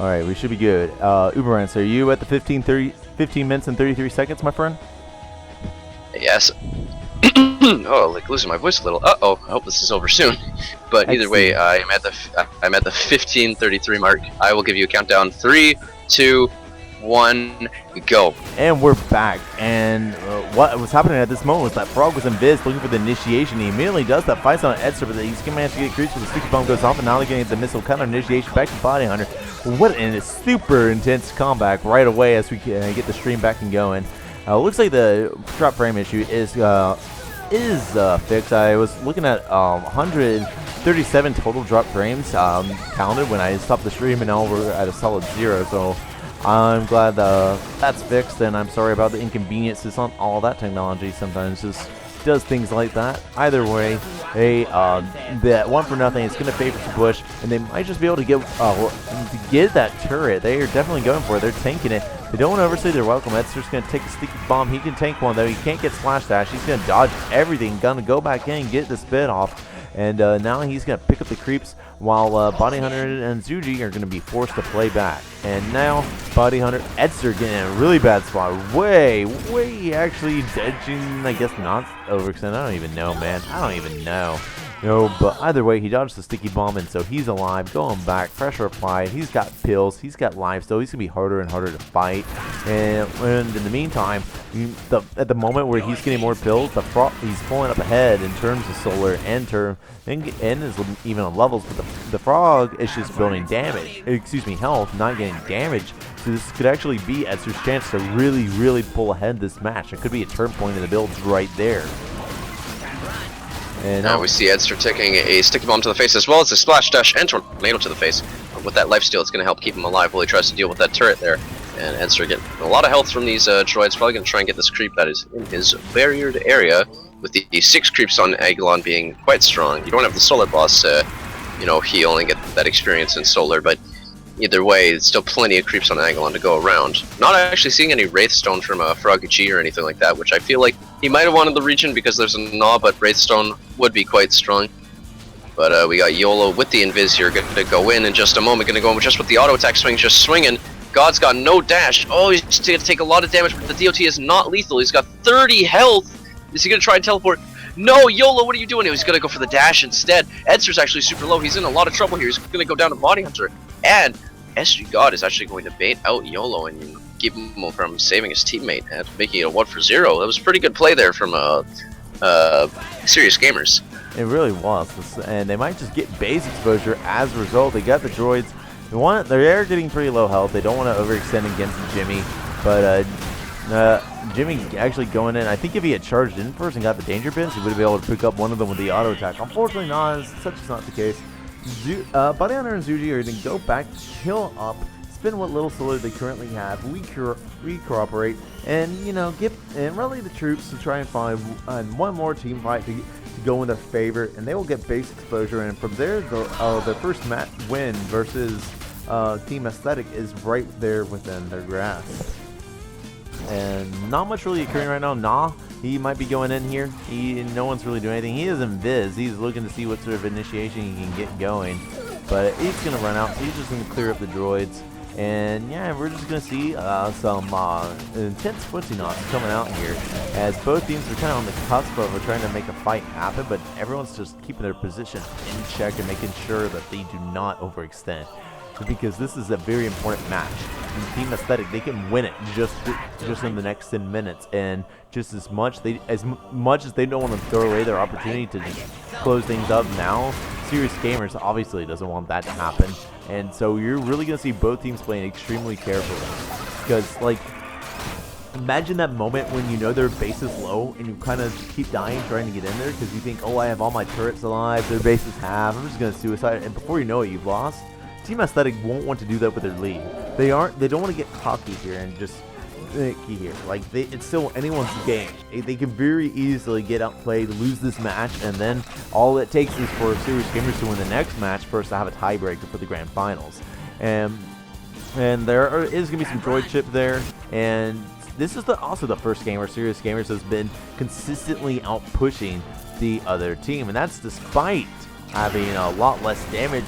All right, we should be good. Uberance, are you at the 15 minutes and 33 seconds, my friend? Yes. Oh, like losing my voice a little. Uh-oh, I hope this is over soon. But either way, I'm at the 15:33 mark. I will give you a countdown. 3, 2, 1, go. And we're back. And what was happening at this moment was that Frog was in Biz looking for the initiation. He immediately does that, fights on Edster, but he's going to manage to get creeps, but the sticky bomb goes off, and now they're getting the missile counter initiation back to Body Hunter. What a super intense comeback right away as we get the stream back and going. Looks like the drop frame issue is fixed. I was looking at 137 total drop frames counted when I stopped the stream, and now we're at a solid 0. So I'm glad that's fixed, and I'm sorry about the inconveniences on all that technology. Sometimes just does things like that. Either way, that 1-for-0 is going to favor the Bush, and they might just be able to get that turret. They are definitely going for it. They're tanking it. They don't want to overstay their welcome. Edster's going to take a sticky bomb. He can tank one, though. He can't get splash dash. He's going to dodge everything. Going to go back in and get the spit off. And now he's going to pick up the creeps while Body Hunter and Zuji are going to be forced to play back. And now Body Hunter, Edster getting in a really bad spot. Way actually edging, I guess not overextend. I don't even know, man. I don't even know. No, but either way, he dodged the sticky bomb, and so he's alive, going back, pressure applied. He's got pills, he's got life, so he's going to be harder and harder to fight. And in the meantime, at the moment where he's getting more pills, he's pulling up ahead in terms of solar and is even on levels, but the Frog is just building damage, health, not getting damage. So this could actually be Edster's chance to really pull ahead this match. It could be a turn point in the builds right there. And now we see Edster taking a sticky bomb to the face as well as a splash dash and tornado to the face. With that lifesteal, it's going to help keep him alive while he tries to deal with that turret there. And Edster getting a lot of health from these droids. Probably going to try and get this creep that is in his barriered area. With the 6 creeps on Aguilon being quite strong. You don't have the solar boss, he only gets that experience in solar, but either way, it's still plenty of creeps on Aguilon to go around. Not actually seeing any Wraithstone from Froggy G or anything like that, which I feel like he might have wanted the region because there's a gnaw, but Wraithstone would be quite strong. But we got YOLO with the Invis here, going to go in just a moment, going to go in just with the auto attack swings, just swinging. God's got no dash. Oh, he's going to take a lot of damage, but the DOT is not lethal. He's got 30 health. Is he going to try and teleport? No, YOLO, what are you doing? He's going to go for the dash instead. Edster's actually super low. He's in a lot of trouble here. He's going to go down to Body Hunter. And SG God is actually going to bait out YOLO and keep him from saving his teammate and making it a 1-for-0. That was a pretty good play there from Serious Gamers. It really was, and they might just get base exposure as a result. They got the droids. They're getting pretty low health. They don't want to overextend against Jimmy, but Jimmy actually going in. I think if he had charged in first and got the danger bins, he would have been able to pick up one of them with the auto attack. Unfortunately, such is not the case. Body Hunter and Zuji are going to go back, heal up, spend what little solar they currently have, re-cooperate, and rally the troops to try and find one more team fight to go in their favor, and they will get base exposure. And from there, their first match win versus Team Aesthetic is right there within their grasp. And not much really occurring right now. He might be going in here. No one's really doing anything. He is in Viz. He's looking to see what sort of initiation he can get going. But he's going to run out, so he's just going to clear up the droids. And yeah, we're just going to see some intense footsie knots coming out here, as both teams are kind of on the cusp of trying to make a fight happen, but everyone's just keeping their position in check and making sure that they do not overextend. Because this is a very important match. In Team Aesthetic, they can win it just in the next 10 minutes, and just as much as they don't want to throw away their opportunity to just close things up now, Serious Gamers obviously doesn't want that to happen. And so you're really going to see both teams playing extremely carefully, because imagine that moment when you know their base is low and you kind of keep dying trying to get in there because you think, oh, I have all my turrets alive, their base is half, I'm just going to suicide, and before you know it, you've lost. Team Aesthetic won't want to do that with their lead. They don't want to get cocky here and just key here. It's still anyone's game. They can very easily get outplayed, lose this match, and then all it takes is for Serious Gamers to win the next match for us to have a tiebreaker for the grand finals. And there is going to be some droid chip there, and this is also the first game where Serious Gamers has been consistently out-pushing the other team, and that's despite having a lot less damage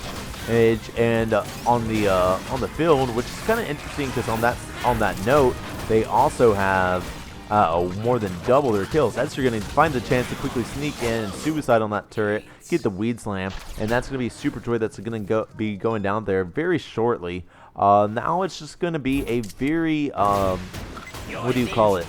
and on the field, which is kind of interesting because on that note, they also have more than double their kills. That's you're going to find the chance to quickly sneak in and suicide on that turret, get the weed slam, and that's going to be Super Droid that's going to be going down there very shortly. Now it's just going to be a very what do you call it?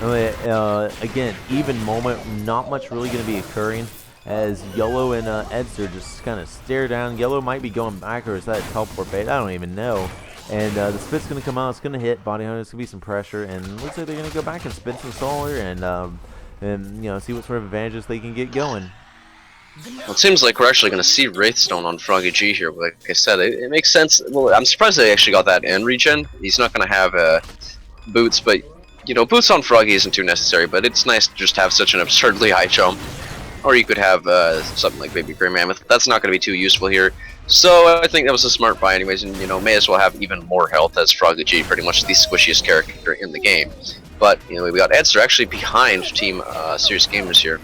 Again, even moment. Not much really going to be occurring as Yellow and Edster just kind of stare down. Yellow might be going back, or is that a teleport bait? I don't even know. And the spit's going to come out. It's going to hit Body Hunter. It's going to be some pressure. And looks like they're going to go back and spin some solar and you know, see what sort of advantages they can get going. Well, it seems like we're actually going to see Wraithstone on Froggy G here. Like I said, it makes sense. Well, I'm surprised they actually got that in regen. He's not going to have boots, but you know, boots on Froggy isn't too necessary. But it's nice to just have such an absurdly high jump. Or you could have something like Baby Grey Mammoth. That's not going to be too useful here. So I think that was a smart buy anyways, and you know, may as well have even more health as Froggy G, pretty much the squishiest character in the game. But you know, we got Edster actually behind Team Serious Gamers here.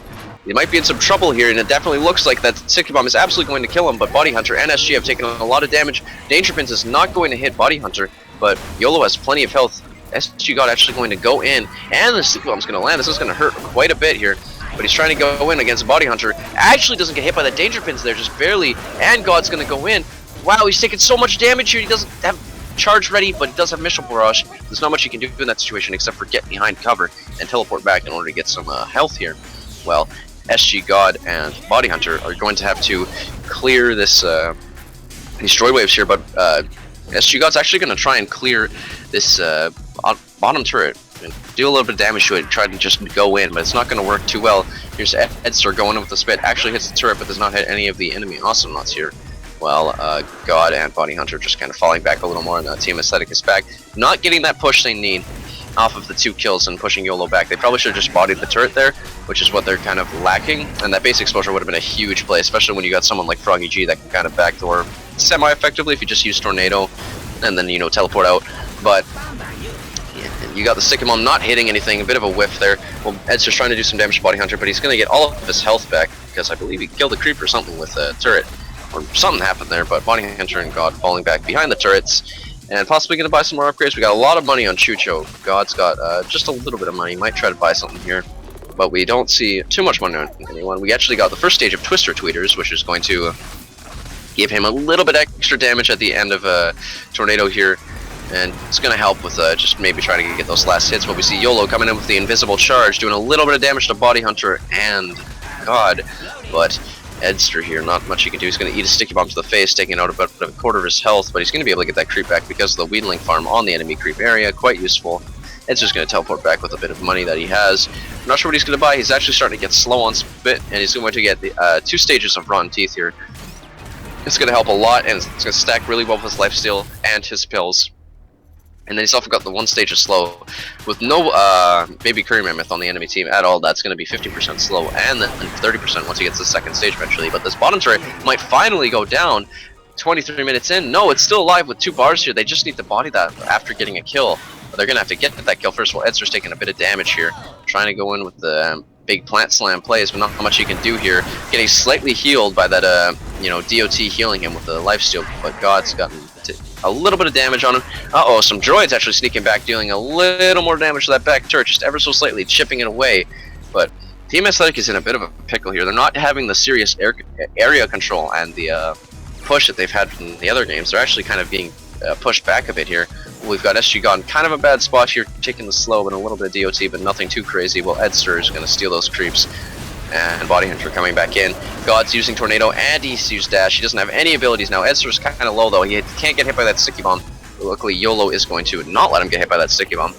He might be in some trouble here, and it definitely looks like that Sticky Bomb is absolutely going to kill him, but Body Hunter and SG have taken a lot of damage. Danger Pins is not going to hit Body Hunter, but YOLO has plenty of health. SG God actually going to go in, and the Sticky Bomb is going to land. This is going to hurt quite a bit here. But he's trying to go in against Body Hunter. Actually doesn't get hit by the Danger Pins there, just barely. And God's going to go in. Wow, he's taking so much damage here. He doesn't have charge ready, but he does have Missile Barrage. There's not much he can do in that situation except for get behind cover and teleport back in order to get some health here. Well, SG God and Body Hunter are going to have to clear this these Droid Waves here, but SG God's actually going to try and clear this bottom turret and do a little bit of damage to it, try to just go in, but it's not going to work too well. Here's Edster going in with the spit, actually hits the turret, but does not hit any of the enemy Awesomenauts here. Well, God and Body Hunter just kind of falling back a little more, and Team Aesthetic is back. Not getting that push they need off of the 2 kills and pushing YOLO back. They probably should have just bodied the turret there, which is what they're kind of lacking, and that base exposure would have been a huge play, especially when you got someone like Froggy G that can kind of backdoor semi-effectively if you just use Tornado and then, you know, teleport out. But you got the Sticky Bomb not hitting anything, a bit of a whiff there. Well, Ed's just trying to do some damage to Body Hunter, but he's going to get all of his health back, because I believe he killed a creep or something with a turret. Or something happened there, but Body Hunter and God falling back behind the turrets, and possibly going to buy some more upgrades. We got a lot of money on Chucho. God's got just a little bit of money. Might try to buy something here, but we don't see too much money on anyone. We actually got the first stage of Twister Tweeters, which is going to give him a little bit extra damage at the end of Tornado here. And it's going to help with just maybe trying to get those last hits. But we see YOLO coming in with the invisible charge, doing a little bit of damage to Body Hunter and God. But Edster here, not much he can do. He's going to eat a Sticky Bomb to the face, taking out about a quarter of his health. But he's going to be able to get that creep back because of the Weedling farm on the enemy creep area. Quite useful. Edster's going to teleport back with a bit of money that he has. I'm not sure what he's going to buy. He's actually starting to get slow on spit, and he's going to get the 2 stages of Rotten Teeth here. It's going to help a lot, and it's going to stack really well with his lifesteal and his pills. And then he's also got the 1 stage of slow with no Baby Curry Mammoth on the enemy team at all. That's going to be 50% slow and then 30% once he gets the 2nd stage eventually. But this bottom turret might finally go down 23 minutes in. No, it's still alive with 2 bars here. They just need to body that after getting a kill. But they're going to have to get that kill first. Well, Edster's taking a bit of damage here. Trying to go in with the big plant slam plays, but not how much he can do here. Getting slightly healed by that, you know, DOT healing him with the lifesteal. But God's gotten a little bit of damage on him. Uh-oh, some droids actually sneaking back, dealing a little more damage to that back turret, just ever so slightly, chipping it away. But Team Aesthetic is in a bit of a pickle here. They're not having the serious area control and the push that they've had from the other games. They're actually kind of being pushed back a bit here. We've got SG gone kind of a bad spot here, taking the slow and a little bit of DOT, but nothing too crazy. Well, Edster is going to steal those creeps. And Body Hunter coming back in. God's using Tornado and he's used Dash. He doesn't have any abilities now. Edster's kind of low though. He can't get hit by that Sticky Bomb. Luckily YOLO is going to not let him get hit by that Sticky Bomb,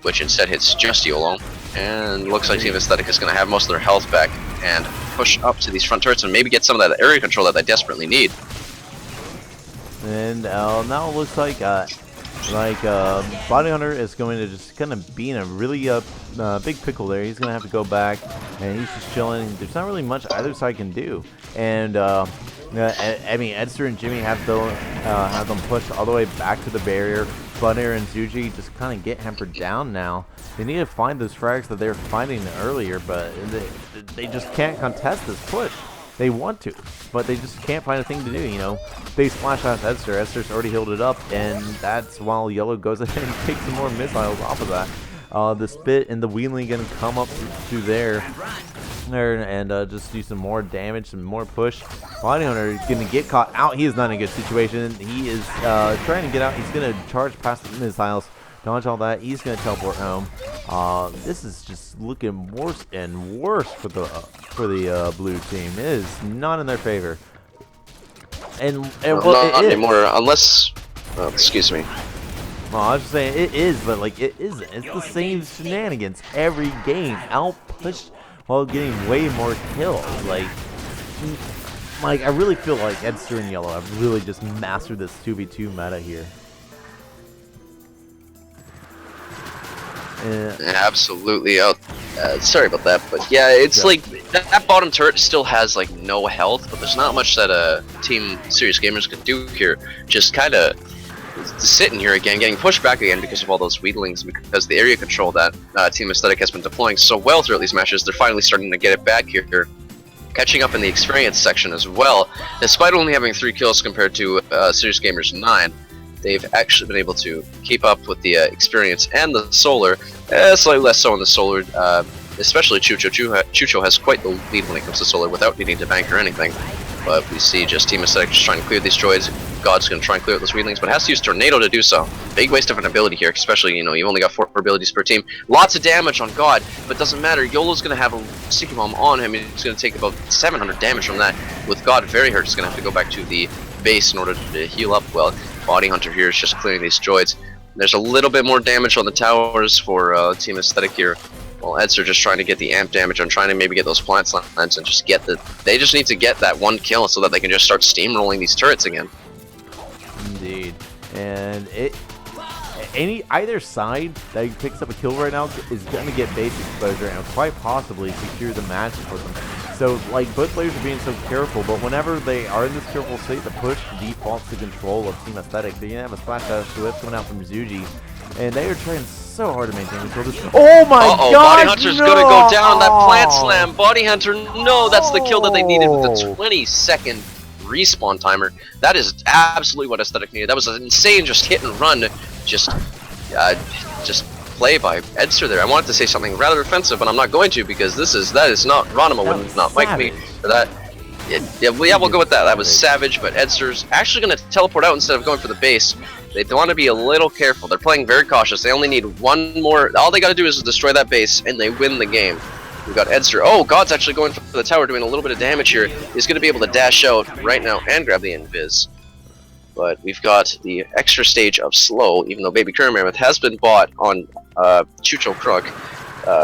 which instead hits just YOLO. And looks like Team Aesthetic is going to have most of their health back and push up to these front turrets and maybe get some of that area control that they desperately need. And now it looks like Body Hunter is going to just kind of be in a really big pickle there. He's going to have to go back, and he's just chilling. There's not really much either side can do. And I mean, Edster and Jimmy have them pushed all the way back to the barrier. Bunner and Zuji just kind of get hampered down now. They need to find those frags that they were finding earlier, but they just can't contest this push. They want to, but they just can't find a thing to do, you know. They splash out Esther. Esther's already healed it up, and that's while Yellow goes ahead and takes some more missiles off of that. The Spit and the Wheeling going to come up through there and just do some more damage, some more push. Body Hunter is going to get caught out. He is not in a good situation. He is trying to get out. He's going to charge past the missiles, dodge all that. He's going to teleport home. This is just looking worse and worse for the blue team. It is not in their favor. And well, not anymore, unless. Excuse me. Well, I was just saying it is, but like it isn't. It's the same shenanigans every game. Out pushed while getting way more kills. Like I really feel like Edster and Yellow have really just mastered this 2v2 meta here. Absolutely. Sorry about that, but yeah, it's like that bottom turret still has like no health, but there's not much that Team Serious Gamers can do here. Just kind of sitting here again, getting pushed back again because of all those Wheatlings, because the area control that Team Aesthetic has been deploying so well throughout these matches. They're finally starting to get it back here, catching up in the experience section as well. Despite only having 3 kills compared to Serious Gamers 9. They've actually been able to keep up with the experience and the solar, slightly less so in the solar, especially Chucho. Chucho has quite the lead when it comes to solar without needing to bank or anything. But we see just Team Aesthetic just trying to clear these droids. God's going to try and clear out those Wheatlings, but has to use Tornado to do so. Big waste of an ability here, especially, you know, you've only got 4 abilities per team. Lots of damage on God, but doesn't matter. YOLO's going to have a Sticky Bomb on him, and he's going to take about 700 damage from that. With God very hurt, he's going to have to go back to the base in order to heal up well. Body Hunter here is just clearing these droids. There's a little bit more damage on the towers for Team Aesthetic here. Well, Eds are just trying to get the amp damage. I'm trying to maybe get those plant slants and just get the. They just need to get that 1 kill so that they can just start steamrolling these turrets again. Indeed, and either side that picks up a kill right now is going to get base exposure and quite possibly secure the match for them. So, like, both players are being so careful, but whenever they are in this careful state, the push defaults to control of Team Aesthetic. They're going to have a splash dash Swift coming out from Zuji, and they are trying so hard to maintain control. Oh my god! Body Hunter's gonna go down. That plant slam. Body Hunter, no, that's the kill that they needed with the 20-second respawn timer. That is absolutely what Aesthetic needed. That was an insane just hit and run, just play by Edster there. I wanted to say something rather offensive, but I'm not going to because that is not Ronima would not like me for that. Yeah, we'll go with that. That was savage, but Edster's actually going to teleport out instead of going for the base. They want to be a little careful. They're playing very cautious. They only need 1 more. All they got to do is destroy that base, and they win the game. We've got Edster. Oh, God's actually going for the tower, doing a little bit of damage here. He's going to be able to dash out right now and grab the invis. But we've got the extra stage of slow, even though Baby Curry Mammoth has been bought on Chucho Kruk.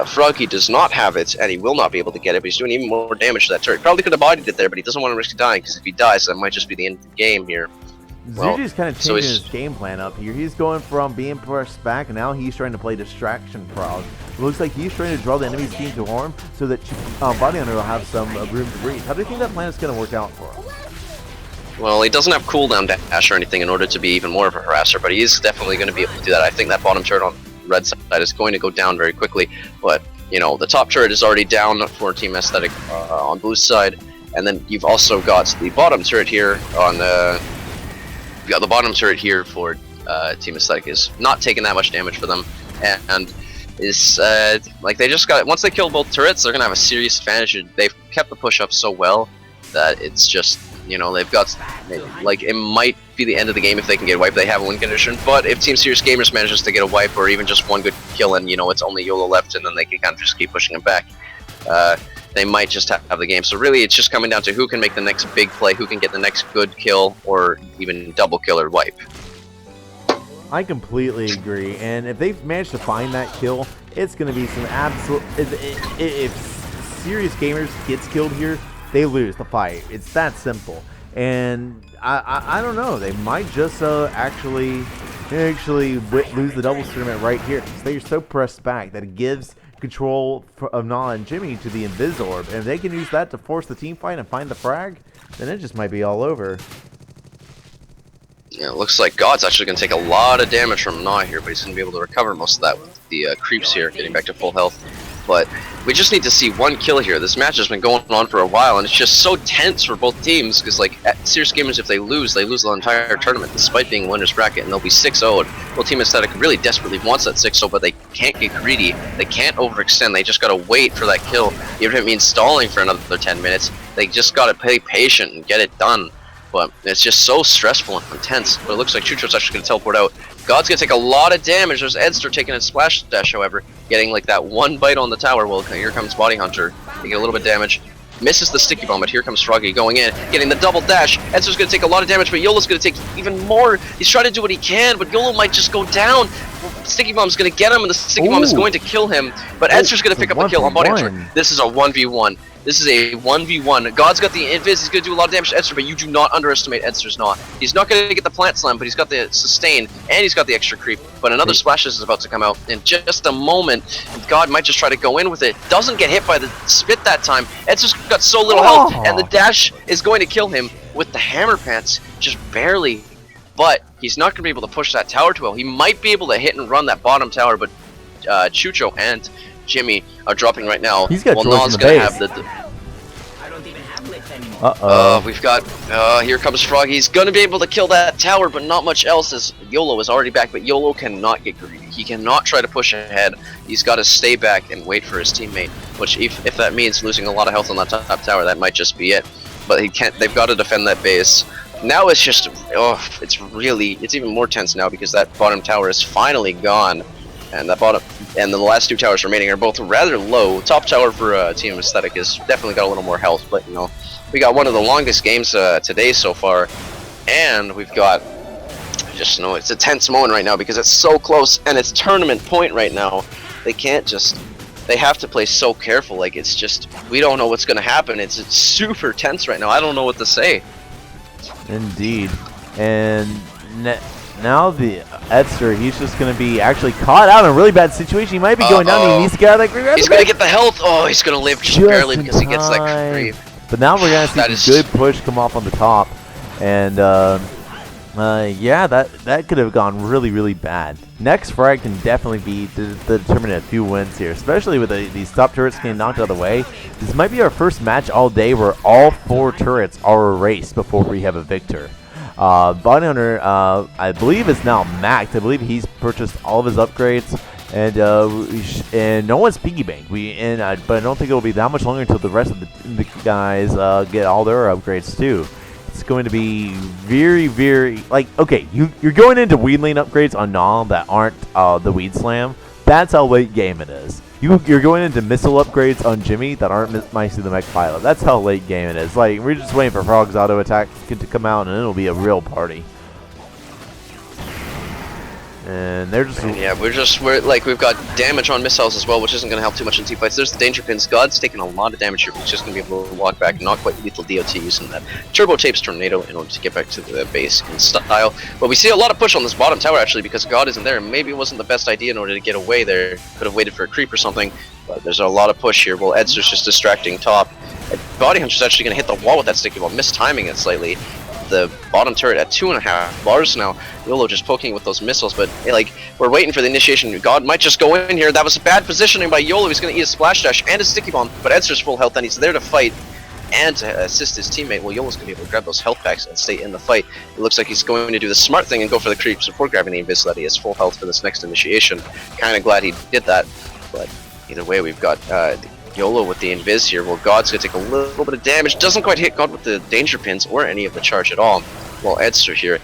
Froggy does not have it, and he will not be able to get it, but he's doing even more damage to that turret. Probably could have bodied it there, but he doesn't want to risk dying, because if he dies, that might just be the end of the game here. Well, Zuji's kind of changing his game plan up here. He's going from being pressed back, and now he's trying to play Distraction Frog. It looks like he's trying to draw the enemy's team to harm, so that Body Hunter will have some room to breathe. How do you think that plan is going to work out for him? Well, he doesn't have cooldown dash or anything in order to be even more of a harasser, but he is definitely going to be able to do that. I think that bottom turret on the red side is going to go down very quickly, but, you know, the top turret is already down for Team Aesthetic on blue side, and then you've also got the bottom turret here on the bottom turret here for Team Aesthetic is not taking that much damage for them, and is like they just got, once they kill both turrets, they're gonna have a serious advantage. They've kept the push up so well that it's just, you know, they've got, like, it might be the end of the game if they can get wiped. They have a win condition, but if Team Serious Gamers manages to get a wipe or even just 1 good kill, and, you know, it's only YOLO left, and then they can kind of just keep pushing him back, they might just have the game. So really, it's just coming down to who can make the next big play, who can get the next good kill, or even double kill or wipe. I completely agree, and if they've managed to find that kill, it's going to be some absolute. If Serious Gamers gets killed here, they lose the fight. It's that simple. And I don't know. They might just actually lose the doubles tournament right here, because they're so pressed back that it gives control of Na and Jimmy to the Invisorb, and if they can use that to force the team fight and find the frag, then it just might be all over. Yeah, it looks like God's actually going to take a lot of damage from Na here, but he's going to be able to recover most of that with the creeps here, getting back to full health. but we just need to see one kill here. This match has been going on for a while, and it's just so tense for both teams, because like at Serious Gamers, if they lose the entire tournament despite being winners bracket, and they'll be 6-0'd. Well, Team Aesthetic really desperately wants that 6-0, but they can't get greedy. They can't overextend. They just gotta wait for that kill, even if it means stalling for another 10 minutes. They just gotta be patient and get it done. But it's just so stressful and intense. But it looks like Chucho's actually going to teleport out. God's going to take a lot of damage. There's Edster taking a splash dash, however, getting like that one bite on the tower. Well, here comes Body Hunter. They get a little bit of damage. Misses the sticky bomb, but here comes Froggy going in, getting the double dash. Edster's going to take a lot of damage, but YOLO's going to take even more. He's trying to do what he can, but YOLO might just go down. Sticky bomb's going to get him, and the sticky bomb is going to kill him. But Edster's going to pick up a kill on Body Hunter. This is a 1v1. This is a 1v1. God's got the invis. He's going to do a lot of damage to Edster, but you do not underestimate Edster's not. He's not going to get the plant slam, but he's got the sustain, and he's got the extra creep. But another splash is about to come out in just a moment. God might just try to go in with it. Doesn't get hit by the spit that time. Edster's got so little health, and the dash is going to kill him with the hammer pants, just barely. But he's not going to be able to push that tower too well. He might be able to hit and run that bottom tower, but Chucho and Jimmy are dropping right now. He's got Non's going to have the we've got here comes Froggy. He's gonna be able to kill that tower, but not much else, as YOLO is already back. But YOLO cannot get greedy. He cannot try to push ahead. He's got to stay back and wait for his teammate, which if that means losing a lot of health on that top tower, that might just be it. But he can't. They've got to defend that base. Now it's just it's even more tense now, because that bottom tower is finally gone. And that bottom and the last two towers remaining are both rather low. Top tower for Team Aesthetic has definitely got a little more health, but you know, we got one of the longest games today so far, and we've got just it's a tense moment right now because it's so close and it's tournament point right now. They have to play so careful. Like, it's just, we don't know what's going to happen. It's super tense right now. I don't know what to say. Indeed. And now the Edster, he's just going to be actually caught out in a really bad situation. He might be going down. He needs to get out of that creep. He's going to get the health. Oh, he's going to live just barely because he gets that creep. But now we're going to see a good push come off on the top. And yeah, that could have gone really, really bad. Next frag can definitely be the determinant of a few wins here, especially with these top turrets getting knocked out of the way. This might be our first match all day where all 4 turrets are erased before we have a victor. Body Hunter, I believe, is now maxed. I believe he's purchased all of his upgrades, and no one's piggy bank. But I don't think it'll be that much longer until the rest of the guys get all their upgrades too. It's going to be very, very, like, okay, you're going into weed lane upgrades on Null that aren't the weed slam. That's how late game it is. You're going into missile upgrades on Jimmy that aren't Micey the Mech Pilot. That's how late game it is. Like, we're just waiting for Frog's auto attack to come out, and it'll be a real party. And they're just we've got damage on missiles as well, which isn't going to help too much in team fights. There's the danger pins. God's taking a lot of damage here, but he's just going to be able to walk back. Not quite lethal DOT using that Turbo Tapes Tornado in order to get back to the base in style. But we see a lot of push on this bottom tower actually, because God isn't there. Maybe it wasn't the best idea in order to get away there. Could have waited for a creep or something. But there's a lot of push here. Well, Edster's just distracting top. Body Hunter's actually going to hit the wall with that sticky ball, mistiming it slightly. The bottom turret at 2.5 bars now. YOLO just poking with those missiles, but like, we're waiting for the initiation. God might just go in here. That was bad positioning by YOLO. He's going to eat a splash dash and a sticky bomb, but Edster's full health, and he's there to fight and to assist his teammate. Well, YOLO's going to be able to grab those health packs and stay in the fight. It looks like he's going to do the smart thing and go for the creeps before grabbing the invis so that he has full health for this next initiation. Kind of glad he did that, but either way, we've got YOLO with the invis here. Well, God's going to take a little bit of damage. Doesn't quite hit God with the danger pins or any of the charge at all. While Edster here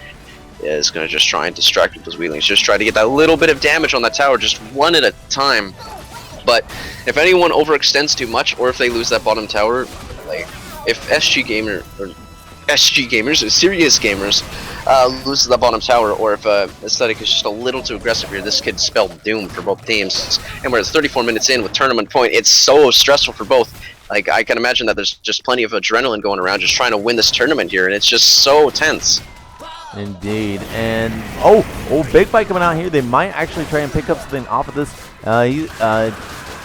is going to just try and distract with those wheelings. Just try to get that little bit of damage on that tower, just one at a time. But if anyone overextends too much, or if they lose that bottom tower, like if SG Gamers, or Serious Gamers, loses that bottom tower, or if Aesthetic is just a little too aggressive here, this could spell doom for both teams. And we're 34 minutes in with tournament point. It's so stressful for both. Like, I can imagine that there's just plenty of adrenaline going around just trying to win this tournament here, and it's just so tense. Indeed. And oh, big fight coming out here. They might actually try and pick up something off of this.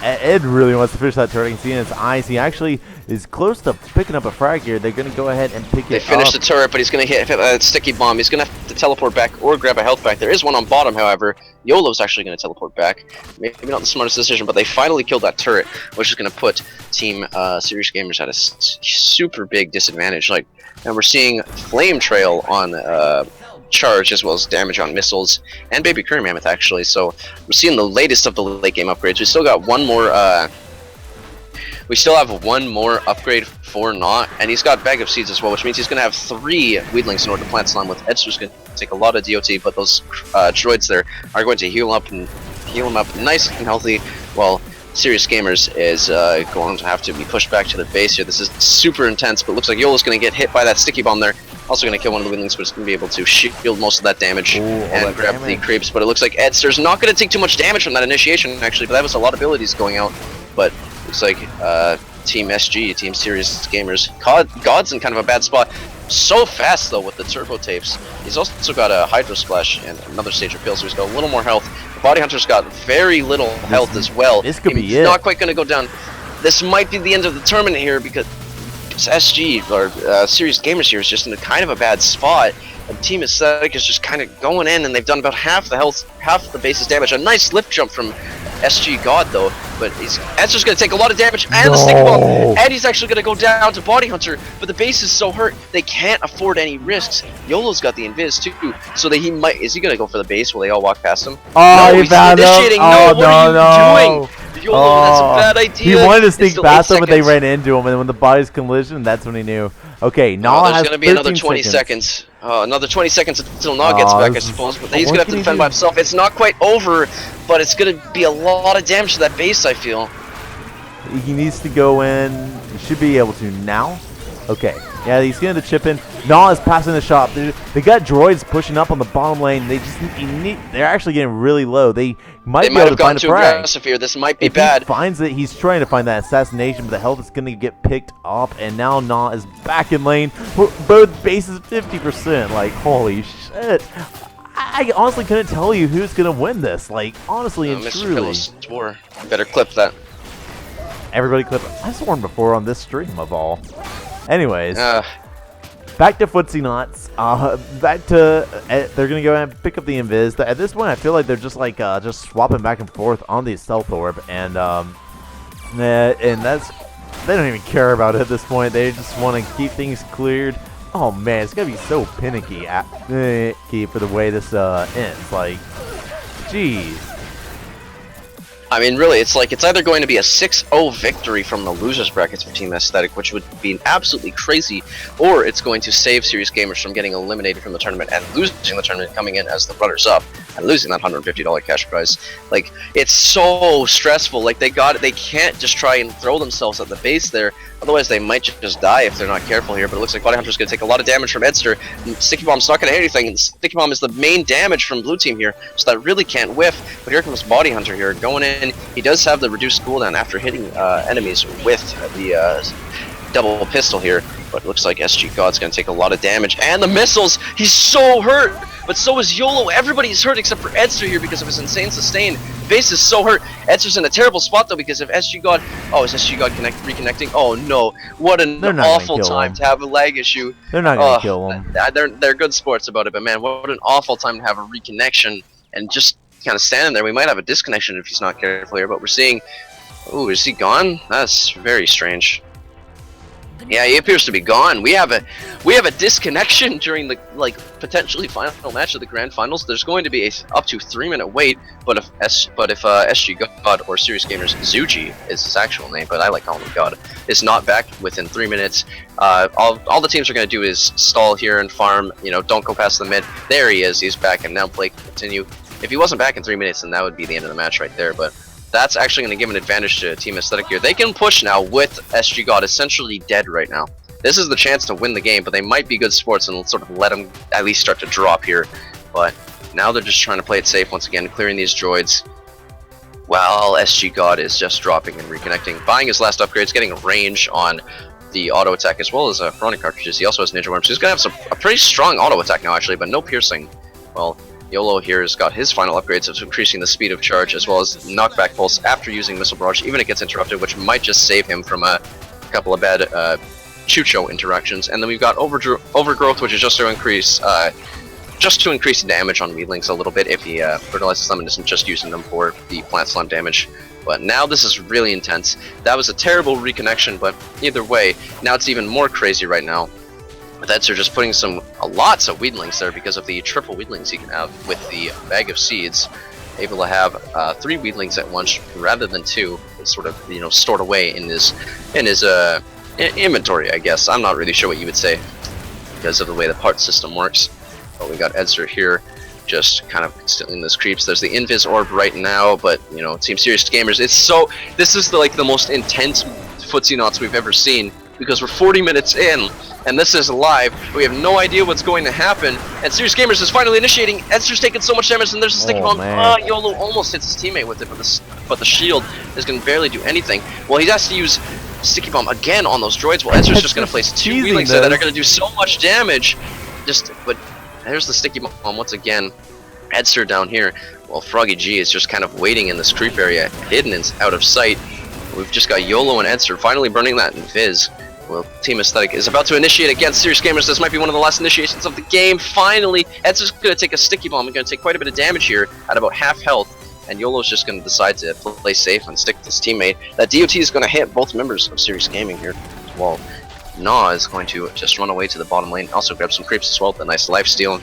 Ed really wants to finish that turret. You can see in his eyes. He actually is close to picking up a frag here. They're going to go ahead and pick it up. They finished the turret, but he's going to hit a sticky bomb. He's going to have to teleport back or grab a health back. There is one on bottom, however. YOLO's actually going to teleport back. Maybe not the smartest decision, but they finally killed that turret, which is going to put Team Serious Gamers at a super big disadvantage. Like, and we're seeing Flame Trail on charge as well as damage on missiles and Baby Curry Mammoth actually. So we're seeing the latest of the late game upgrades. We still got one more. We still have one more upgrade for Knot, and he's got Bag of Seeds as well, which means he's going to have 3 Weedlings in order to plant slime with. Edster's going to take a lot of DOT, but those droids there are going to heal him up nice and healthy, while Serious Gamers is going to have to be pushed back to the base here. This is super intense, but looks like YOLO's going to get hit by that sticky bomb there. Also going to kill one of the Weedlings, but it's going to be able to shield most of that damage and grab the creeps. But it looks like Edster's not going to take too much damage from that initiation, actually, but that was a lot of abilities going out. But looks like Team SG, Team Serious Gamers, God's in kind of a bad spot. So fast, though, with the turbo tapes. He's also got a Hydro Splash and another Stage of Pills, so he's got a little more health. The Body Hunter's got very little health as well. This could be it. He's not quite going to go down. This might be the end of the tournament here, because SG, or Serious Gamers here, is just in a kind of a bad spot. And Team Aesthetic is just kind of going in, and they've done about half the health, half the base's damage. A nice lift jump from SG God, though, but Edster's going to take a lot of damage, and the sticky bomb, and he's actually going to go down to Body Hunter, but the base is so hurt, they can't afford any risks. YOLO's got the invis, too, so that is he going to go for the base? Will they all walk past him? Oh, no, he's initiating. Oh, no, what are you doing? YOLO, that's a bad idea. He wanted to sneak past them, but they ran into him, and when the bodies collision, that's when he knew. Okay, Nala has 13 seconds. There's going to be another 20 seconds. Another 20 seconds until Nog gets back, I suppose. But he's going to have to defend by himself. It's not quite over, but it's going to be a lot of damage to that base, I feel. He needs to go in. He should be able to now. Okay. Yeah, he's going to chip in. Nah is passing the shop. They got droids pushing up on the bottom lane. They just they're actually getting really low. They might be able to find a frag. Aggressive here. This might be if bad. He finds it. He's trying to find that assassination, but the health is going to get picked up. And now Nah is back in lane. Both bases 50%. Like, holy shit. I honestly couldn't tell you who's going to win this. Like, honestly and Mr. truly. Pillows swore. Better clip that. Everybody clip it. I've sworn before on this stream of all. Anyways, back to Footsie Knots. Back to they're gonna go ahead and pick up the invis. At this point, I feel like they're just like just swapping back and forth on the stealth orb, and that's they don't even care about it at this point. They just want to keep things cleared. Oh man, it's gonna be so panicky for the way this ends. Like, jeez. I mean, really, it's either going to be a 6-0 victory from the losers brackets for Team Aesthetic, which would be absolutely crazy, or it's going to save Serious Gamers from getting eliminated from the tournament and losing the tournament, coming in as the runners-up and losing that $150 cash prize. Like, it's so stressful. Like, they can't just try and throw themselves at the base there. Otherwise, they might just die if they're not careful here. But it looks like Body Hunter's going to take a lot of damage from Edster. Sticky Bomb's not going to hit anything. And Sticky Bomb is the main damage from Blue Team here, so that really can't whiff. But here comes Body Hunter here, going in. He does have the reduced cooldown after hitting enemies with the double pistol here. But it looks like SG God's going to take a lot of damage. And the missiles! He's so hurt! But so is YOLO. Everybody's hurt except for Edster here because of his insane sustain. Base is so hurt. Edster's in a terrible spot though because of SG God. Oh, is SG God reconnecting? Oh no! What an awful time to have a lag issue. They're not gonna kill him. They're good sports about it, but man, what an awful time to have a reconnection and just kind of standing there. We might have a disconnection if he's not careful here, but we're seeing. Ooh, is he gone? That's very strange. Yeah, he appears to be gone. We have a disconnection during the potentially final match of the grand finals. There's going to be a up to 3-minute wait, but if SG God or Serious Gamers Zuji is his actual name, but I like calling him God, is not back within 3 minutes, all the teams are going to do is stall here and farm. You know, don't go past the mid. There he is. He's back, and now play can continue. If he wasn't back in 3 minutes, then that would be the end of the match right there. But that's actually going to give an advantage to Team Aesthetic here. They can push now with SG God essentially dead right now. This is the chance to win the game, but they might be good sports and sort of let them at least start to drop here. But now they're just trying to play it safe once again, clearing these droids. While SG God is just dropping and reconnecting, buying his last upgrades, getting range on the auto attack as well as Pharaonic cartridges. He also has Ninja Worm, so he's going to have a pretty strong auto attack now actually, but no piercing. Well, YOLO here has got his final upgrades of increasing the speed of charge as well as knockback pulse after using Missile Barrage, even if it gets interrupted, which might just save him from a couple of bad Chucho interactions. And then we've got Overgrowth, which is just to increase damage on Weedlings a little bit if he fertilizes them and isn't just using them for the plant slime damage. But now this is really intense. That was a terrible reconnection, but either way, now it's even more crazy right now. That's just putting lots of Weedlings there because of the triple Weedlings he can have with the bag of seeds. Able to have 3 Weedlings at once rather than 2, sort of stored away in his inventory. I guess I'm not really sure what you would say because of the way the part system works. But we got Edzer here, just kind of stealing those creeps. There's the Invis Orb right now, but Team Serious Gamers. This is the most intense Footsie we've ever seen because we're 40 minutes in. And this is live. We have no idea what's going to happen. And Serious Gamers is finally initiating. Edzer's taking so much damage, and there's a sticky bomb. YOLO almost hits his teammate with it, but the shield is going to barely do anything. Well, he has to use sticky bomb again on those droids. Well, Edzer's just going to place 2 Weedlings there that are going to do so much damage. But there's the sticky bomb once again. Edzer down here. Well, Froggy G is just kind of waiting in this creep area, hidden and out of sight. We've just got YOLO and Edzer finally burning that Invis. Well, Team Aesthetic is about to initiate against Serious Gamers. This might be one of the last initiations of the game. Finally, Edzer's going to take a sticky bomb and going to take quite a bit of damage here at about half health. And YOLO's just going to decide to play safe and stick with his teammate. That DOT is going to hit both members of Serious Gaming here as well. Nah is going to just run away to the bottom lane. Also grab some creeps as well with a nice lifesteal.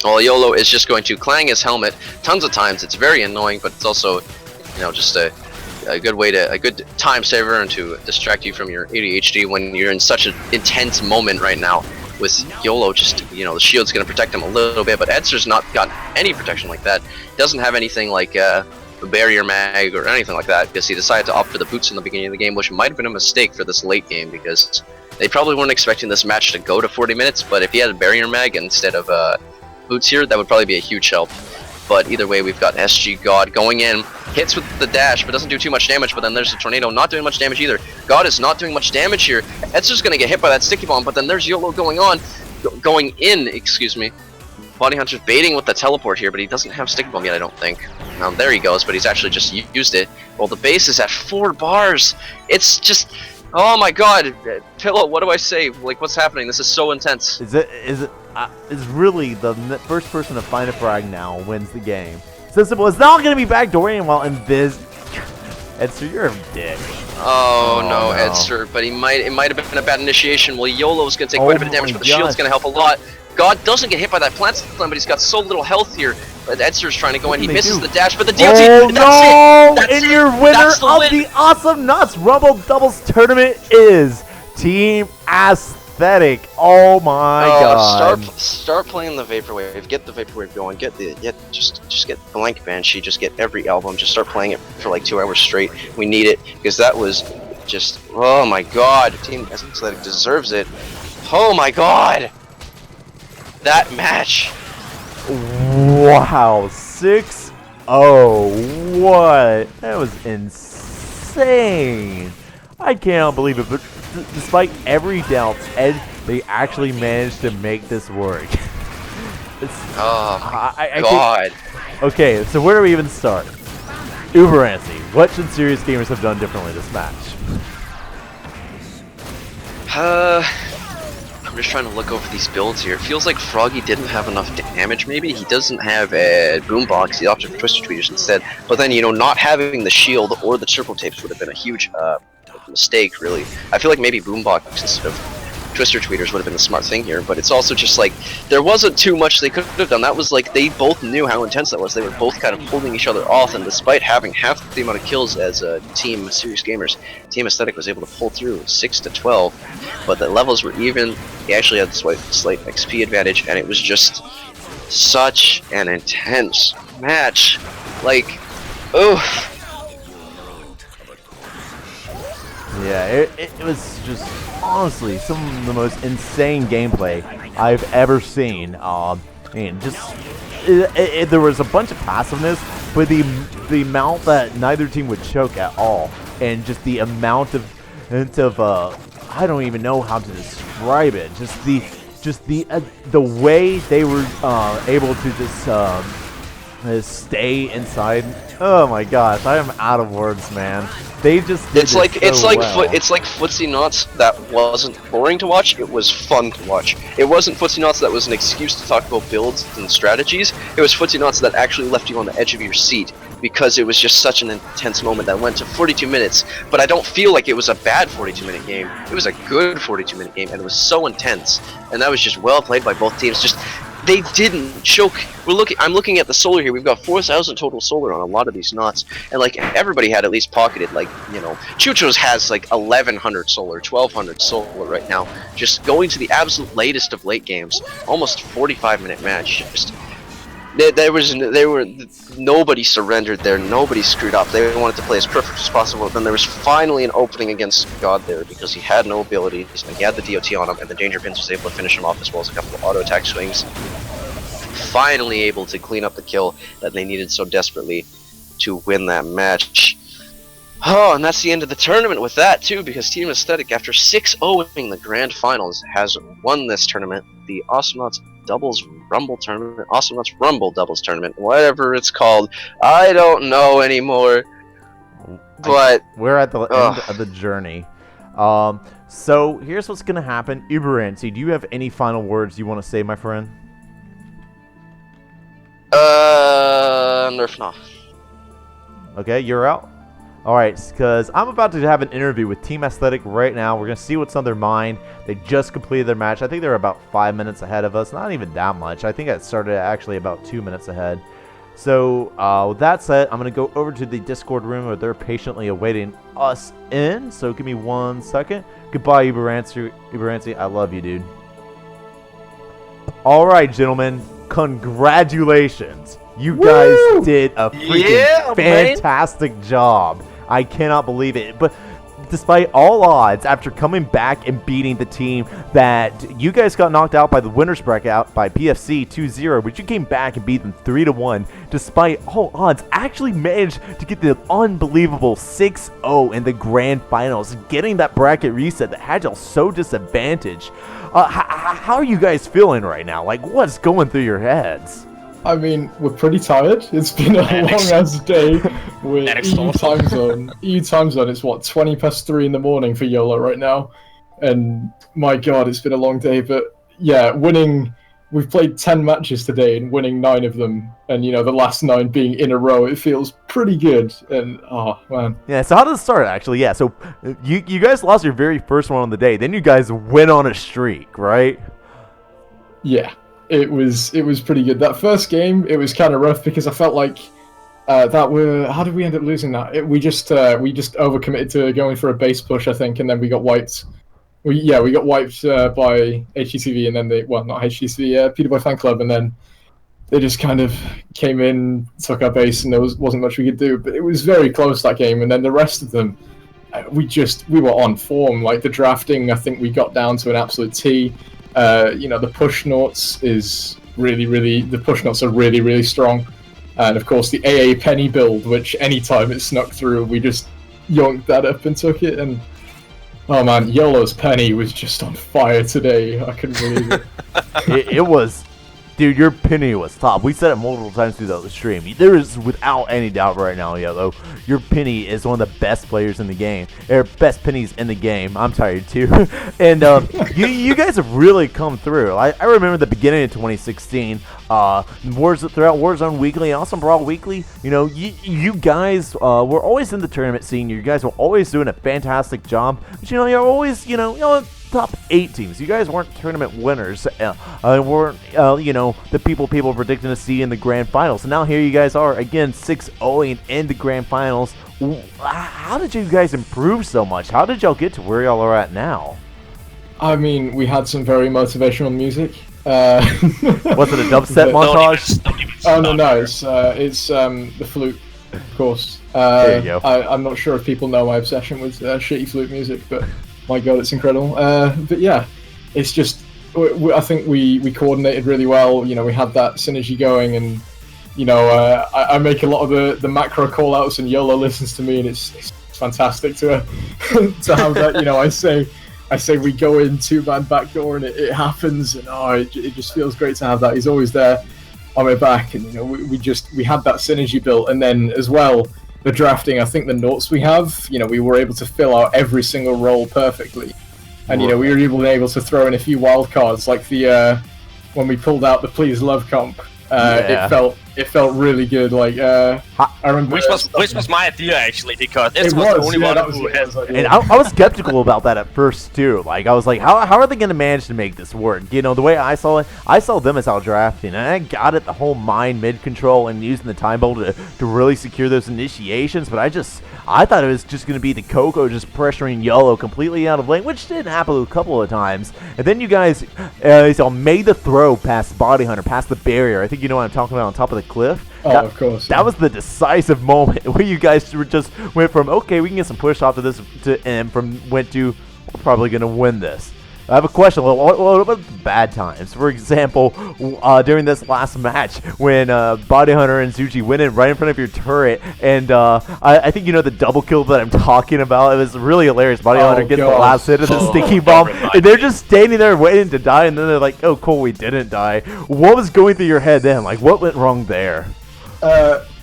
Well, YOLO is just going to clang his helmet tons of times. It's very annoying, but it's also, just a good time saver and to distract you from your ADHD when you're in such an intense moment right now. With YOLO, just the shield's gonna protect him a little bit, but Edzer's not got any protection like that. Doesn't have anything like a barrier mag or anything like that because he decided to opt for the boots in the beginning of the game, which might have been a mistake for this late game because they probably weren't expecting this match to go to 40 minutes. But if he had a barrier mag instead of boots here, that would probably be a huge help. But either way, we've got SG God going in, hits with the dash, but doesn't do too much damage. But then there's a tornado, not doing much damage either. God is not doing much damage here. Edzer's gonna get hit by that sticky bomb, but then there's YOLO going in, excuse me. Body Hunter's baiting with the teleport here, but he doesn't have sticky bomb yet, I don't think. There he goes, but he's actually just used it. Well, the base is at 4 bars. It's just, oh my god, Pillow, what do I say? Like, what's happening? This is so intense. Is really the first person to find a frag now wins the game. So simple. It's not going to be backdooring while Invis. Edzer, you're a dick. Oh no, Edzer, but it might have been a bad initiation. Well, YOLO's going to take quite a bit of damage, but the shield's going to help a lot. God doesn't get hit by that plant slime, but he's got so little health here. But Edzer's trying to go in. He misses the dash, but the DOT. That's it. Your winner of the Awesomenauts Rumble Doubles Tournament is Team Aesthetic. Oh my god! Start playing the Vaporwave. Get the Vaporwave going. Just get Blank Banshee. Just get every album. Just start playing it for like 2 hours straight. We need it because that was just, oh my god. Team Aesthetic deserves it. Oh my god. That match. Wow, 6-0. What? That was insane. I cannot believe it, but despite every doubt, they actually managed to make this work. Oh my god. Okay, so where do we even start? Uberancy, what should Serious Gamers have done differently this match? I'm just trying to look over these builds here. It feels like Froggy didn't have enough damage, maybe. He doesn't have a boombox. He opted for Twister Tweeters instead. But then, not having the shield or the triple tapes would have been a huge mistake, really. I feel like maybe boombox instead of Twister Tweeters would have been the smart thing here. But it's also just like, there wasn't too much they could have done. That was like, they both knew how intense that was. They were both kind of holding each other off. And despite having half the amount of kills as a team Serious Gamers, Team Aesthetic was able to pull through 6-12. But the levels were even. He actually had a slight XP advantage, and it was just such an intense match. Like, oof. Yeah, it was just honestly some of the most insane gameplay I've ever seen. And just there was a bunch of passiveness, but the amount that neither team would choke at all, and just the amount of I don't even know how to describe it. Just the just the way they were able to just stay inside. Oh my gosh, I am out of words, man. They just did it's like well. it's like Footsie that wasn't boring to watch. It was fun to watch. It wasn't Footsie that was an excuse to talk about builds and strategies. It was Footsie that actually left you on the edge of your seat because it was just such an intense moment that went to 42 minutes. But I don't feel like it was a bad 42-minute game. It was a good 42-minute game, and it was so intense. And that was just well played by both teams. Just they didn't choke. I'm looking at the solar here. We've got 4,000 total solar on a lot of these knots, and like everybody had at least pocketed. Like, you know, Chucho's has like 1,100 solar, 1,200 solar right now. Just going to the absolute latest of late games, almost 45-minute match. Just nobody surrendered there. Nobody screwed up. They wanted to play as perfect as possible. Then there was finally an opening against God there because he had no abilities and he had the DOT on him, and the Danger Pins was able to finish him off as well as a couple of auto attack swings. Finally able to clean up the kill that they needed so desperately to win that match. Oh, and that's the end of the tournament with that too, because Team Aesthetic, after 6-0ing the Grand Finals, has won this tournament, the Awesomenauts Doubles Rumble Tournament, Awesomenauts Rumble Doubles Tournament, whatever it's called. I don't know anymore. But we're at the end of the journey. So here's what's gonna happen. Uberancy, do you have any final words you want to say, my friend? Nerf, no. Okay, you're out. Alright, because I'm about to have an interview with Team Aesthetic right now. We're going to see what's on their mind. They just completed their match. I think they're about 5 minutes ahead of us. Not even that much. I think it started actually about 2 minutes ahead. So, with that said, I'm going to go over to the Discord room where they're patiently awaiting us in. So, give me 1 second. Goodbye, Uberancy. I love you, dude. Alright, gentlemen. Congratulations. You guys did a freaking fantastic job. I cannot believe it. But despite all odds, after coming back and beating the team that you guys got knocked out by the winners bracket out by PFC 2-0, but you came back and beat them 3-1, despite all odds, actually managed to get the unbelievable 6-0 in the grand finals, getting that bracket reset that had y'all so disadvantaged. How are you guys feeling right now? Like, what's going through your heads? I mean, we're pretty tired. It's been a long-ass day. We're EU time zone. EU time zone is what, 3 in the morning for YOLO right now. And my god, it's been a long day. But yeah, winning... We've played 10 matches today and winning 9 of them. And, you know, the last 9 being in a row, it feels pretty good. And, oh, man. Yeah, so how did it start, actually? Yeah, so you guys lost your very first one on the day. Then you guys went on a streak, right? Yeah. It was pretty good. That first game, it was kind of rough because I felt like how did we end up losing that? We just overcommitted to going for a base push, I think, and then we got wiped. We got wiped by HTCV, and then not HTCV, Peter Fan Club, and then they just kind of came in, took our base, and there wasn't much we could do. But it was very close, that game, and then the rest of them, we were on form. Like the drafting, I think we got down to an absolute T. You know, the push notes is the push notes are really, really strong. And of course the AA Penny build, which anytime it snuck through, we just yoinked that up and took it. And oh man, YOLO's Penny was just on fire today. I couldn't believe it. It was, dude, your penny was top. We said it multiple times through the stream. There is without any doubt right now, YOLO, your penny is one of the best players in the game. Or best pennies in the game. I'm tired too. And you guys have really come through. I remember the beginning of 2016, throughout Warzone Weekly and Awesome Brawl Weekly. You know, you guys were always in the tournament scene. You guys were always doing a fantastic job. But you know, you're always, you know, top 8 teams. You guys weren't tournament winners. Weren't you know, the people predicting to see in the grand finals. And now here you guys are again 6-0 in the grand finals. How did you guys improve so much? How did y'all get to where y'all are at now? I mean, we had some very motivational music. Was it a dubstep montage? Oh no, it's the flute, of course. There you go. I'm not sure if people know my obsession with shitty flute music, but my god, it's incredible. But yeah, it's just, I think we coordinated really well. You know, we had that synergy going, and you know, I make a lot of the macro call-outs, and YOLO listens to me, and it's fantastic to to have that. You know, I say I say we go in 2-man backdoor and it happens, and it just feels great to have that. He's always there on my back, and we had that synergy built, and then as well the drafting. I think the notes we have, we were able to fill out every single role perfectly, and we were able to throw in a few wild cards like the when we pulled out the Please Love comp. It felt really good. Like I remember, which was my idea actually, because it was the only one who had. And I was skeptical about that at first too. Like I was like, how are they going to manage to make this work? The way I saw it, I saw them as out drafting, and I got it, the whole mind mid control and using the time bubble to really secure those initiations. But I thought it was just going to be the Coco just pressuring Yellow completely out of lane, which did happen a couple of times. And then you guys made the throw past Body Hunter, past the barrier. I think you know what I'm talking about, on top of the cliff. Of course. That was the decisive moment where you guys just went from, okay, we can get some push off to this, went to, we're probably going to win this. I have a question. What about the bad times? For example, during this last match, when Body Hunter and Zuchi went in right in front of your turret, and I think you know the double kill that I'm talking about. It was really hilarious. Body Hunter gets the last hit of the sticky bomb, and they're just standing there waiting to die, and then they're like, oh, cool, we didn't die. What was going through your head then? Like, what went wrong there?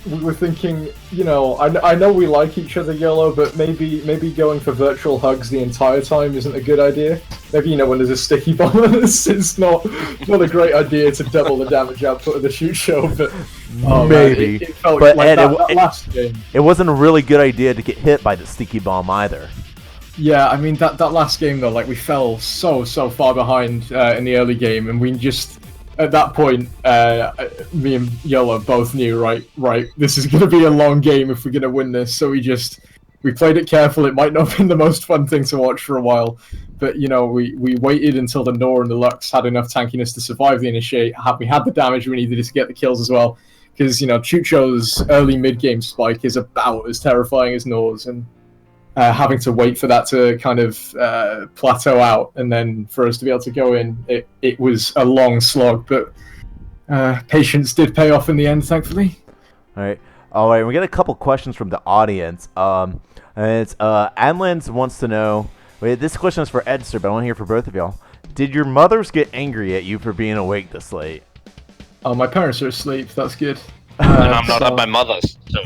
We were thinking, I know we like each other, Yellow, but maybe going for virtual hugs the entire time isn't a good idea. Maybe, when there's a sticky bomb on us, it's not a great idea to double the damage output of the shoot show, but maybe. It felt but like that last game. It wasn't a really good idea to get hit by the sticky bomb either. Yeah, I mean, that last game, though, like, we fell so far behind in the early game, and we just... At that point, me and Yellow both knew, right, this is going to be a long game if we're going to win this, so we played it careful. It might not have been the most fun thing to watch for a while, but, we waited until the Nor and the Lux had enough tankiness to survive the initiate. We had the damage we needed to get the kills as well, because, Chucho's early mid-game spike is about as terrifying as Nor's, and having to wait for that to kind of plateau out, and then for us to be able to go in, it was a long slog, but patience did pay off in the end, thankfully. All right. We got a couple questions from the audience. And it's Adlands wants to know. This question is for Edster, but I want to hear from both of y'all. Did your mothers get angry at you for being awake this late? Oh, my parents are asleep. That's good. And I'm not at my mother's, so.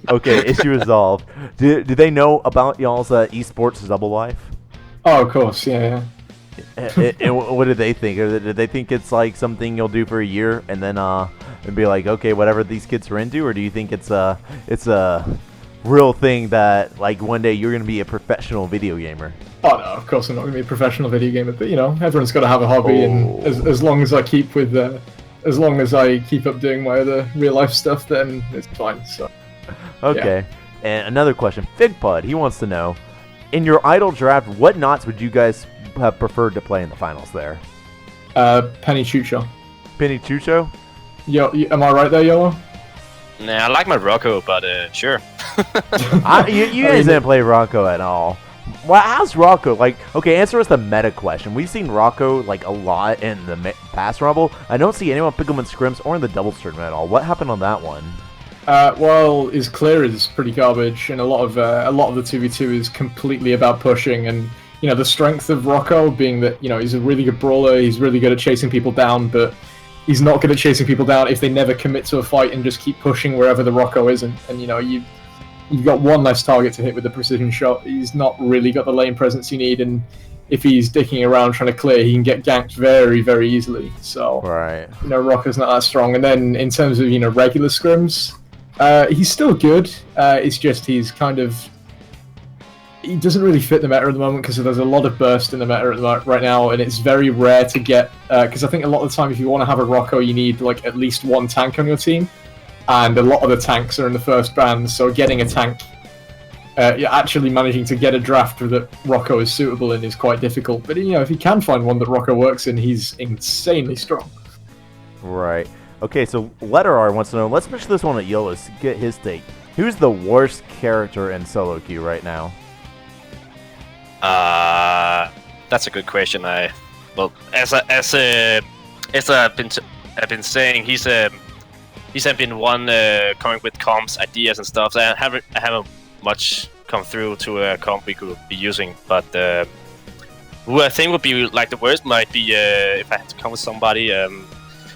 Okay, issue resolved. Do they know about y'all's esports double life? Oh, of course, yeah. And what do they think? Or do they think it's like something you'll do for a year and then and be like, okay, whatever these kids are into, or do you think it's a real thing that like one day you're gonna be a professional video gamer? Oh no, of course I'm not gonna be a professional video gamer, but everyone's got to have a hobby, and as long as I keep with as long as I keep up doing my other real life stuff, then it's fine. So. Okay. Yeah. And another question, Figpud, he wants to know, in your idol draft, what knots would you guys have preferred to play in the finals there? Penny Chucho. Penny Chucho? Yo, am I right there, Yellow? Nah, I like my Rocco, but sure. You guys didn't play Rocco at all. Well, how's Rocco? Like, okay, answer us the meta question. We've seen Rocco like a lot in the past Rumble. I don't see anyone pick him in scrims or in the doubles tournament at all. What happened on that one? Well, his clear is pretty garbage, and a lot of the 2v2 is completely about pushing. And the strength of Rocco being that he's a really good brawler. He's really good at chasing people down, but he's not good at chasing people down if they never commit to a fight and just keep pushing wherever the Rocco isn't. And you've got one less target to hit with the precision shot. He's not really got the lane presence you need, and if he's dicking around trying to clear, he can get ganked very, very easily. So, right. Rocco's not that strong. And then in terms of regular scrims, he's still good. It's just he doesn't really fit the meta at the moment because there's a lot of burst in the meta right now, and it's very rare to get. Because I think a lot of the time, if you want to have a Rocco, you need like at least one tank on your team. And a lot of the tanks are in the first band, so getting a tank, actually managing to get a draft that Rocco is suitable in is quite difficult. But if you can find one that Rocco works in, he's insanely strong. Right. Okay, so Letter R wants to know, let's push this one at Yolas to get his take. Who's the worst character in solo queue right now? That's a good question. As I've been saying, he's been one coming with comms, ideas and stuff. So I haven't much come through to a comp we could be using. But who I think would be like the worst might be if I had to come with somebody.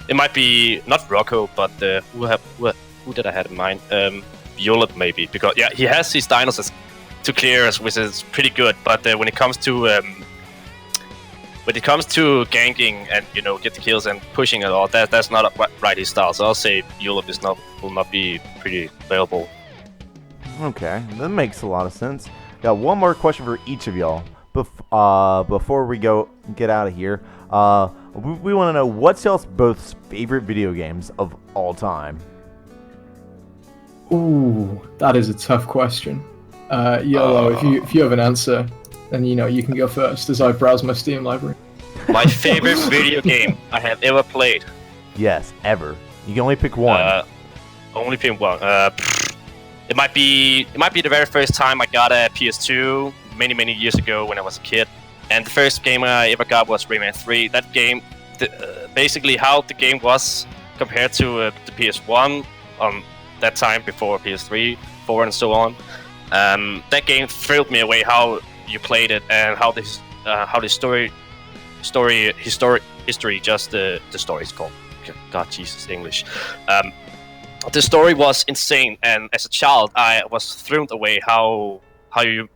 It might be not Rocco, but who did I have in mind? Violet maybe, because yeah, he has his dinos to clear, which is pretty good. But when it comes to ganking and get the kills and pushing it all, that's not right his style. So I'll say Violet will not be pretty available. Okay, that makes a lot of sense. Got one more question for each of y'all before we get out of here. We want to know what's y'all's both favorite video games of all time. Ooh, that is a tough question. Yolo, if you have an answer, then you can go first as I browse my Steam library. My favorite video game I have ever played. Yes, ever. You can only pick one. Only pick one. It might be the very first time I got a PS2 many years ago when I was a kid, and the first game I ever got was Rayman 3. That game, basically how the game was compared to the PS1 that time before PS3, 4, and so on. That game thrilled me away. How you played it and how the history. Just the story is called. God, Jesus, English. The story was insane, and as a child, I was thrilled away how you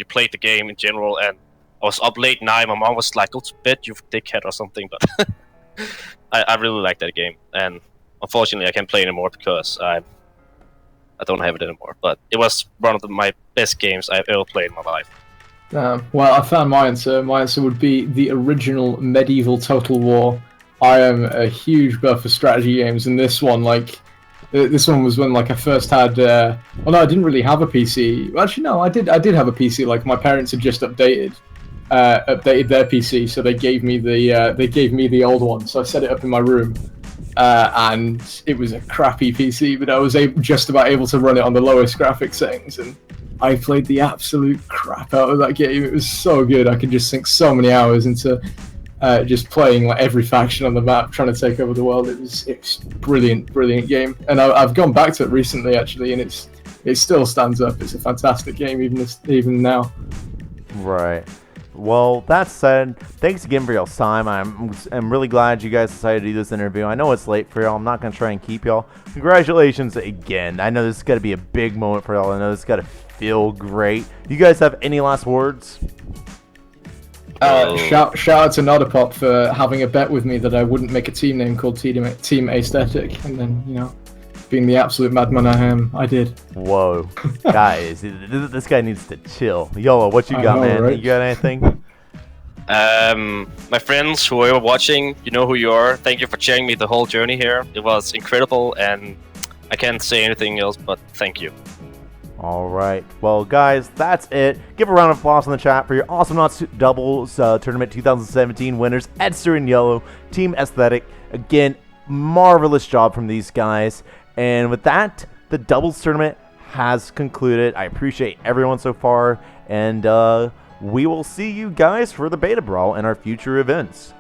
played the game in general. And I was up late night. My mom was like, "Go to bed, you dickhead," or something. But I really liked that game, and unfortunately, I can't play anymore because I don't have it anymore. But it was one of my best games I've ever played in my life. Well, I found my answer. My answer would be the original medieval Total War. I am a huge buff for strategy games, and this one was when I first had. Well, no, I didn't really have a PC. Well, actually, no, I did have a PC. Like my parents had just updated their PC, so they gave me the old one. So I set it up in my room, and it was a crappy PC, but I was just about able to run it on the lowest graphics settings, and I played the absolute crap out of that game. It was so good. I could just sink so many hours into just playing every faction on the map, trying to take over the world. It was brilliant game. And I've gone back to it recently, actually, and it still stands up. It's a fantastic game, even now. Right. Well, that said, thanks again for y'all's time. I'm really glad you guys decided to do this interview. I know it's late for y'all. I'm not going to try and keep y'all. Congratulations again. I know this is going to be a big moment for y'all. I know this is going to feel great. You guys have any last words? Shout out to Nodapop for having a bet with me that I wouldn't make a team name called Team Aesthetic, and then, being the absolute madman I am, I did. Whoa. Guys, this guy needs to chill. Yolo, what you got, man? Right? You got anything? My friends, whoever watching, you know who you are. Thank you for sharing me the whole journey here. It was incredible, and I can't say anything else but thank you. All right. Well, guys, that's it. Give a round of applause in the chat for your Awesomenauts Doubles Tournament 2017 winners, Edster and Yellow, Team Aesthetic. Again, marvelous job from these guys. And with that, the Doubles Tournament has concluded. I appreciate everyone so far, and we will see you guys for the Beta Brawl and our future events.